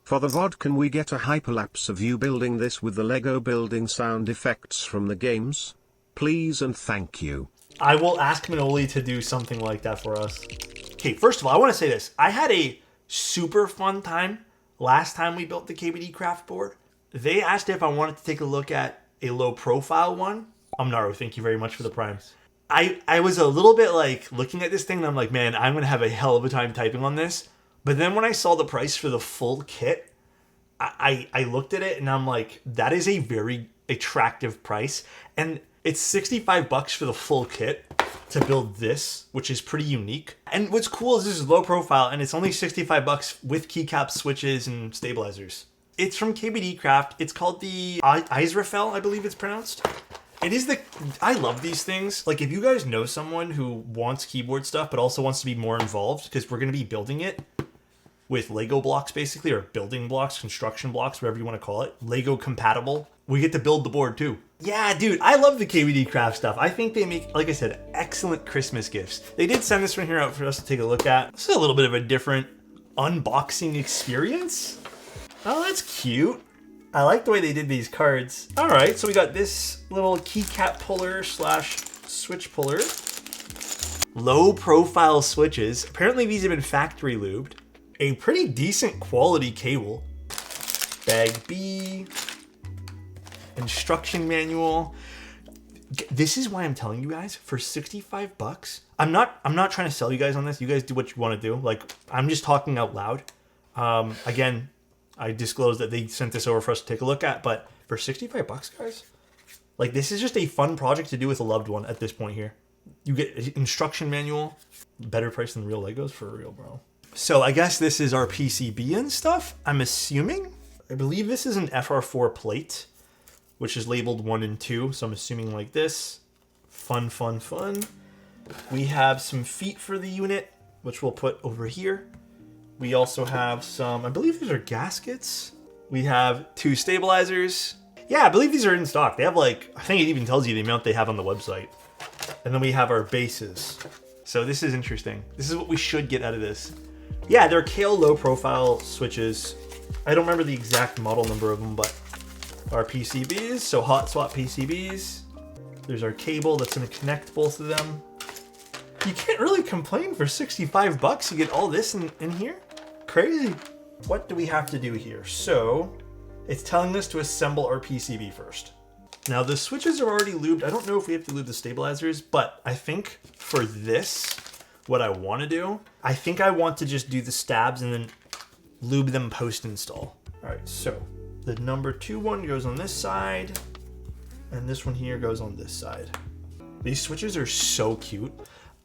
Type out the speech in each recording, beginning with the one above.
For the VOD, can we get a hyperlapse of you building this with the Lego building sound effects from the games? Please and thank you. I will ask Manoli to do something like that for us. Okay, first of all, I want to say this. I had a super fun time last time we built the KBD craft board. They asked if I wanted to take a look at a low profile one. Naru, thank you very much for the primes. I was a little bit like looking at this thing and I'm like, man, I'm going to have a hell of a time typing on this. But then when I saw the price for the full kit, I looked at it and I'm like, that is a very attractive price. And it's $65 for the full kit to build this, which is pretty unique. And what's cool is this is low profile and it's only $65 with keycaps, switches, and stabilizers. It's from KBD Craft. It's called the Israfel, I believe it's pronounced. I love these things. Like, if you guys know someone who wants keyboard stuff but also wants to be more involved, because we're going to be building it with Lego blocks basically, or building blocks, construction blocks, whatever you want to call it, Lego compatible, we get to build the board too. Yeah, dude, I love the KBD Craft stuff. I think they make, like I said, excellent Christmas gifts. They did send this one here out for us to take a look at. This is a little bit of a different unboxing experience. Oh, that's cute. I like the way they did these cards. All right, so we got this little keycap puller slash switch puller. Low profile switches. Apparently these have been factory lubed. A pretty decent quality cable. Bag B. Instruction manual. This is why I'm telling you guys, for $65, I'm not trying to sell you guys on this. You guys do what you want to do. Like, I'm just talking out loud. Again, I disclosed that they sent this over for us to take a look at, but for $65, guys, like, this is just a fun project to do with a loved one at this point here. You get an instruction manual, better price than real Legos, for real, bro. So I guess this is our PCB and stuff, I'm assuming. I believe this is an FR4 plate, which is labeled 1 and 2. So I'm assuming like this. Fun, fun, fun. We have some feet for the unit, which we'll put over here. We also have some, I believe these are gaskets. We have 2 stabilizers. Yeah, I believe these are in stock. They have, like, I think it even tells you the amount they have on the website. And then we have our bases. So this is interesting. This is what we should get out of this. Yeah, they're Kailh low profile switches. I don't remember the exact model number of them, but our PCBs, so hot swap PCBs. There's our cable that's gonna connect both of them. You can't really complain for $65. You get all this in here. Crazy. What do we have to do here? So it's telling us to assemble our PCB first. Now the switches are already lubed. I don't know if we have to lube the stabilizers, but I think for this, what I want to do, I think I want to just do the stabs and then lube them post-install. All right, so the number 2 one goes on this side, and this one here goes on this side. These switches are so cute.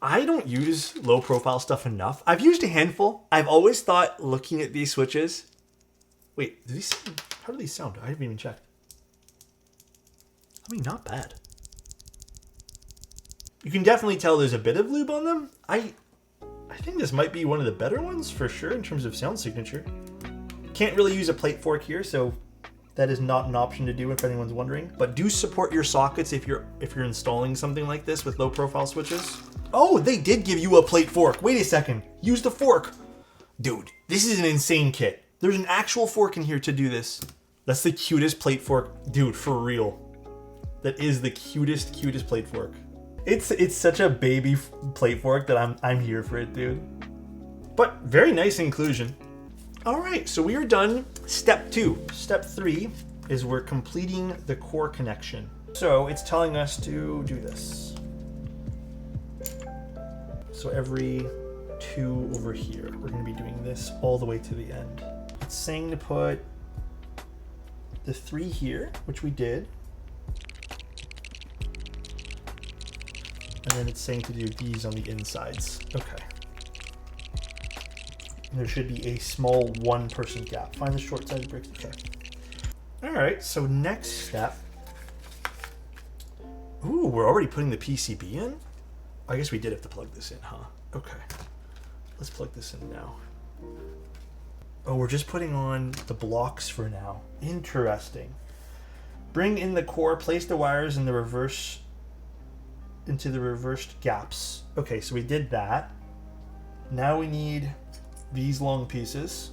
I don't use low profile stuff enough. I've used a handful. I've always thought, looking at these switches, wait, how do these sound? I haven't even checked. I mean, not bad. You can definitely tell there's a bit of lube on them. I think this might be one of the better ones for sure in terms of sound signature. Can't really use a plate fork here, so that is not an option to do if anyone's wondering. But do support your sockets if you're installing something like this with low profile switches. Oh, they did give you a plate fork. Wait a second. Use the fork. Dude, this is an insane kit. There's an actual fork in here to do this. That's the cutest plate fork. Dude, for real. That is the cutest plate fork. It's such a baby plate fork that I'm here for it, dude. But very nice inclusion. All right, so we are done. Step 2. Step 3 is we're completing the core connection. So it's telling us to do this. So every 2 over here, we're going to be doing this all the way to the end. It's saying to put the 3 here, which we did. And then it's saying to do these on the insides. Okay. And there should be a small 1-person gap. Find the short-sided bricks. Okay. All right, so next step. Ooh, we're already putting the PCB in? I guess we did have to plug this in, huh? Okay. Let's plug this in now. Oh, we're just putting on the blocks for now. Interesting. Bring in the core, place the wires in the reverse into the reversed gaps. Okay, so we did that. Now we need these long pieces.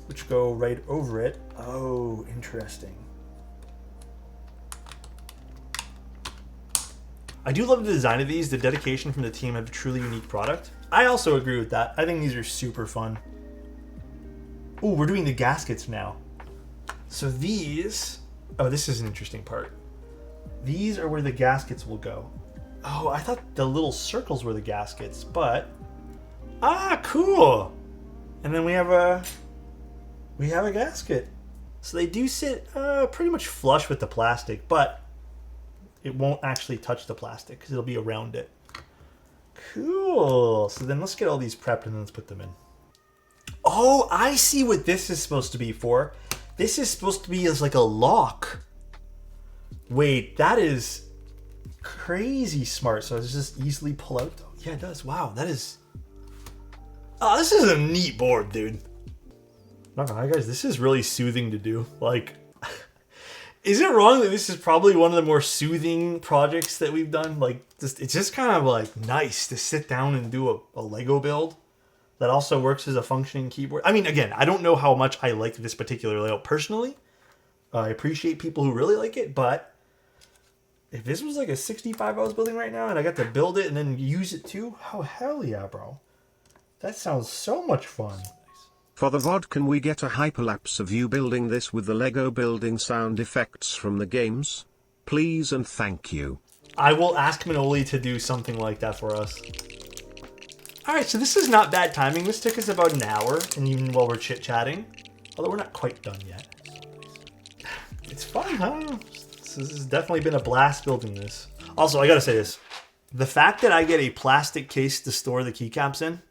which go right over it. Oh, interesting. I do love the design of these. The dedication from the team have a truly unique product. I also agree with that. I think these are super fun. Oh, we're doing the gaskets now. So these, oh, this is an interesting part. These are where the gaskets will go. Oh, I thought the little circles were the gaskets, but cool. And then we have a gasket. So they do sit pretty much flush with the plastic, but it won't actually touch the plastic because it'll be around it. Cool. So then let's get all these prepped and then let's put them in. Oh, I see what this is supposed to be for. This is supposed to be as like a lock. Wait, that is crazy smart. So does this easily pull out? Oh, yeah, it does. Wow, that is... Oh, this is a neat board, dude. Not gonna lie, guys, this is really soothing to do. Like, is it wrong that this is probably one of the more soothing projects that we've done? Like, it's just kind of like nice to sit down and do a Lego build that also works as a functioning keyboard. I mean, again, I don't know how much I like this particular layout personally. I appreciate people who really like it, but if this was like a 65 I was building right now and I got to build it and then use it too, oh, hell yeah, bro. That sounds so much fun. For the VOD, can we get a hyperlapse of you building this with the Lego building sound effects from the games? Please and thank you. I will ask Manoli to do something like that for us. Alright, so this is not bad timing. This took us about an hour, and even while we're chit-chatting. Although we're not quite done yet. It's fun, huh? This has definitely been a blast building this. Also, I gotta say this. The fact that I get a plastic case to store the keycaps in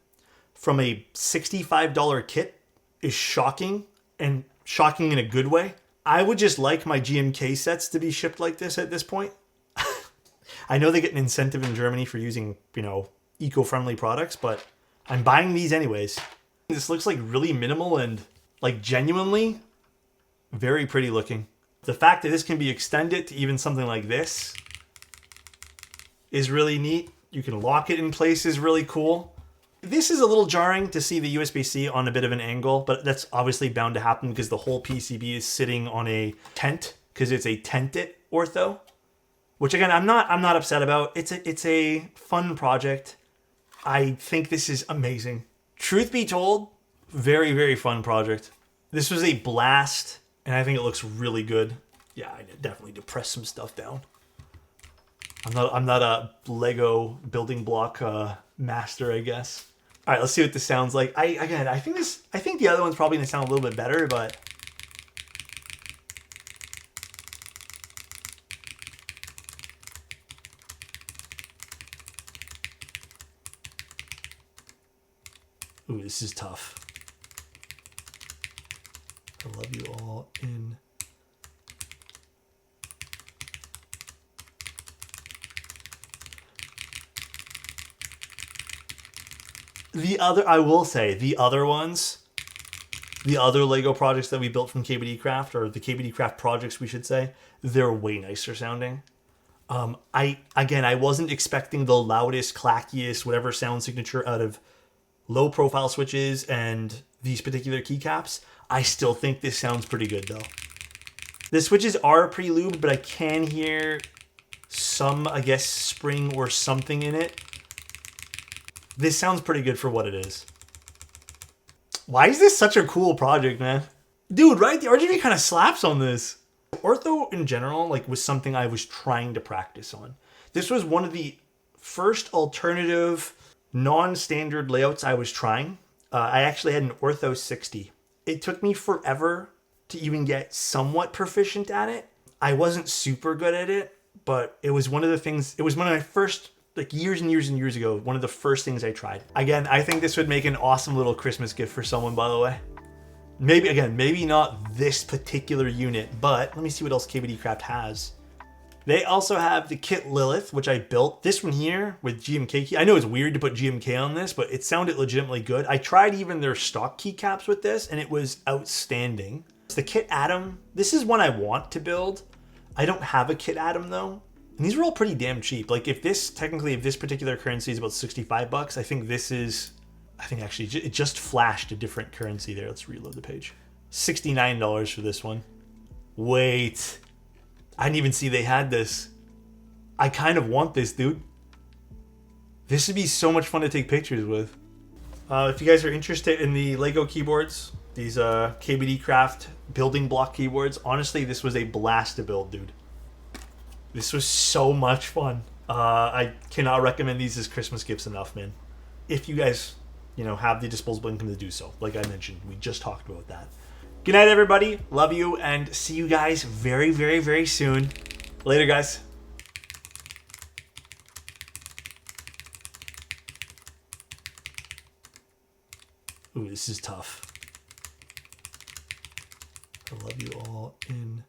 from a $65 kit is shocking, and shocking in a good way. I would just like my GMK sets to be shipped like this at this point. I know they get an incentive in Germany for using, you know, eco-friendly products, but I'm buying these anyways. This looks like really minimal and like genuinely very pretty looking. The fact that this can be extended to even something like this is really neat. You can lock it in place is really cool. This is a little jarring to see the USB-C on a bit of an angle, but that's obviously bound to happen because the whole PCB is sitting on a tent because it's a tented ortho, which again, I'm not upset about. It's a fun project. I think this is amazing. Truth be told, very, very fun project. This was a blast, and I think it looks really good. Yeah, I definitely depressed some stuff down. I'm not a Lego building block master, I guess. All right, let's see what this sounds like. I think the other one's probably gonna sound a little bit better, but ooh, this is tough. I love you all in. I will say, the other ones, the other Lego projects that we built from KBD Craft, or the KBD Craft projects, we should say, they're way nicer sounding. I wasn't expecting the loudest, clackiest, whatever sound signature out of low profile switches and these particular keycaps. I still think this sounds pretty good though. The switches are pre-lubed, but I can hear some, I guess, spring or something in it. This sounds pretty good for what it is. Why is this such a cool project, man? Dude, right? The RGB kind of slaps on this. Ortho in general, like, was something I was trying to practice on. This was one of the first alternative, non-standard layouts I was trying. I actually had an Ortho 60. It took me forever to even get somewhat proficient at it. I wasn't super good at it, but it was one of the things, it was one of my first, like years and years and years ago, one of the first things I tried. Again, I think this would make an awesome little Christmas gift for someone, by the way. Maybe, again, maybe not this particular unit, but let me see what else KBD Craft has. They also have the kit Lilith, which I built. This one here with GMK key. I know it's weird to put GMK on this, but it sounded legitimately good. I tried even their stock keycaps with this, and it was outstanding. It's the kit Atom. This is one I want to build. I don't have a kit Atom though. And these are all pretty damn cheap. Like if this particular currency is about 65 bucks, I think this is, actually it just flashed a different currency there. Let's reload the page. $69 for this one. Wait. I didn't even see they had this. I kind of want this, dude. This would be so much fun to take pictures with. If you guys are interested in the Lego keyboards, these KBD Craft building block keyboards, honestly, this was a blast to build, dude. This was so much fun. I cannot recommend these as Christmas gifts enough, man. If you guys, have the disposable income to do so. Like I mentioned, we just talked about that. Good night, everybody. Love you, and see you guys very, very, very soon. Later, guys. Ooh, this is tough. I love you all in